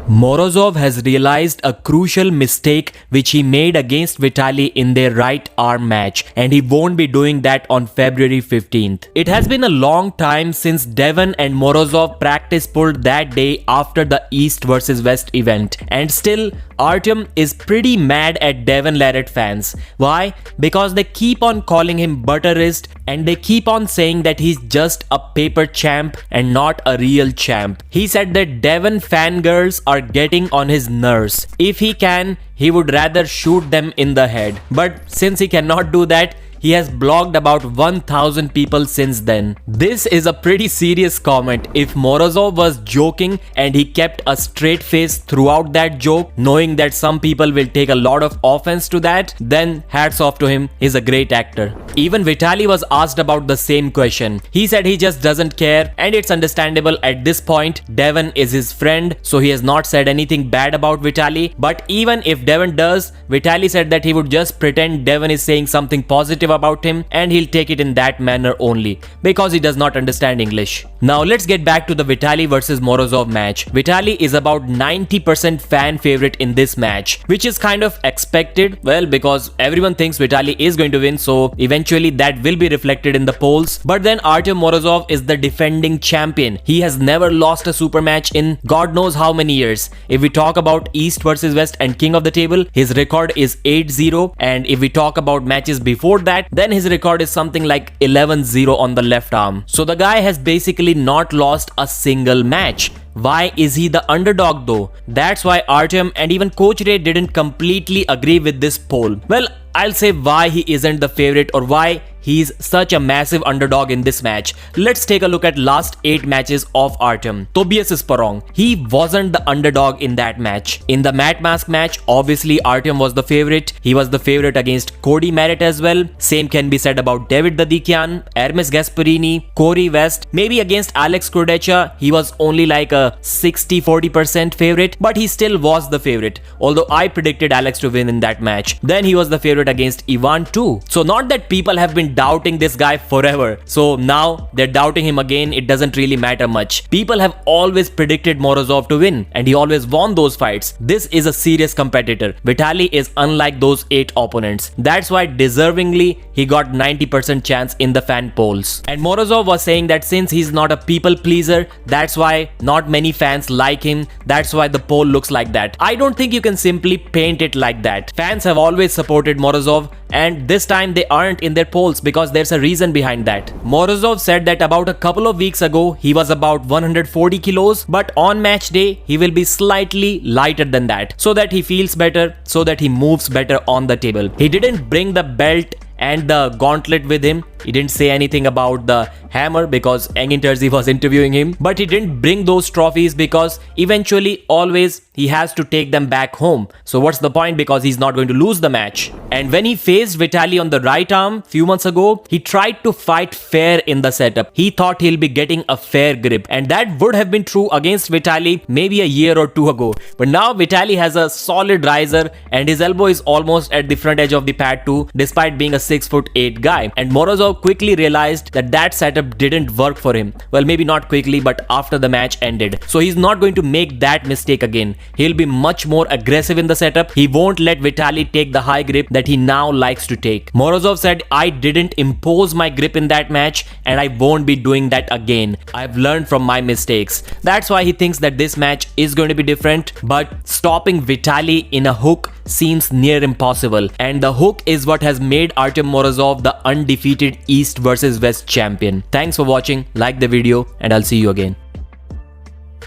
Morozov has realized a crucial mistake which he made against Vitaly in their right arm match, and he won't be doing that on February 15th. It has been a long time since Devon and Morozov practice pulled that day after the East vs West event, and still Artyom is pretty mad at Devon Larratt fans. Why? Because they keep on calling him butter wrist and they keep on saying that he's just a paper champ and not a real champ. He said that Devon fangirls are getting on his nerves. If he can, he would rather shoot them in the head. But since he cannot do that, he has blocked about 1000 people since then. This is a pretty serious comment. If Morozov was joking and he kept a straight face throughout that joke, knowing that some people will take a lot of offense to that, then hats off to him, he's a great actor. Even Vitaly was asked about the same question. He said he just doesn't care, and it's understandable at this point. Devon is his friend, so he has not said anything bad about Vitaly. But even if Devon does, Vitaly said that he would just pretend Devon is saying something positive about him and he'll take it in that manner only because he does not understand English. Now let's get back to the Vitaly versus Morozov match. Vitaly is about 90% fan favorite in this match, which is kind of expected, well, because everyone thinks Vitaly is going to win, so eventually that will be reflected in the polls. But then Artyom Morozov is the defending champion. He has never lost a super match in God knows how many years. If we talk about East versus West and King of the Table, his record is 8-0, and if we talk about matches before that, then his record is something like 11-0 on the left arm. So the guy has basically not lost a single match. Why is he the underdog though? That's why Artyom and even Coach Ray didn't completely agree with this poll. Well, I'll say why he isn't the favorite or why he's such a massive underdog in this match. Let's take a look at last 8 matches of Artyom. Tobias is wrong. He wasn't the underdog in that match. In the Matt Mask match, obviously Artyom was the favorite. He was the favorite against Cody Merritt as well. Same can be said about David Dadikian, Hermes Gasparini, Corey West. Maybe against Alex Kurdecha, he was only like a 60-40% favorite, but he still was the favorite. Although I predicted Alex to win in that match. Then he was the favorite against Ivan too. So not that people have been doubting this guy forever, so now they're doubting him again. It doesn't really matter much. People have always predicted Morozov to win, and he always won those fights. This is a serious competitor. Vitaly is unlike those 8 opponents. That's why deservingly he got 90% chance in the fan polls. And Morozov was saying that since he's not a people pleaser, that's why not many fans like him. That's why the poll looks like that. I don't think you can simply paint it like that. Fans have always supported Morozov, and this time they aren't in their polls because there's a reason behind that. Morozov said that about a couple of weeks ago he was about 140 kilos, but on match day he will be slightly lighter than that, so that he feels better, so that he moves better on the table. He didn't bring the belt and the gauntlet with him. He didn't say anything about the hammer because Engin Terzi was interviewing him, but he didn't bring those trophies because eventually always he has to take them back home. So what's the point, because he's not going to lose the match. And when he faced Vitaly on the right arm few months ago, he tried to fight fair in the setup. He thought he'll be getting a fair grip, and that would have been true against Vitaly maybe a year or 2 ago. But now Vitaly has a solid riser and his elbow is almost at the front edge of the pad too, despite being a 6'8" guy. And Morozov quickly realized that that setup didn't work for him. Well, maybe not quickly, but after the match ended. So he's not going to make that mistake again. He'll be much more aggressive in the setup. He won't let Vitaly take the high grip that he now likes to take. Morozov said, I didn't impose my grip in that match and I won't be doing that again. I've learned from my mistakes. That's why he thinks that this match is going to be different, but stopping Vitaly in a hook seems near impossible, and the hook is what has made Artyom Morozov the undefeated East versus West champion. Thanks for watching, like the video, and I'll see you again.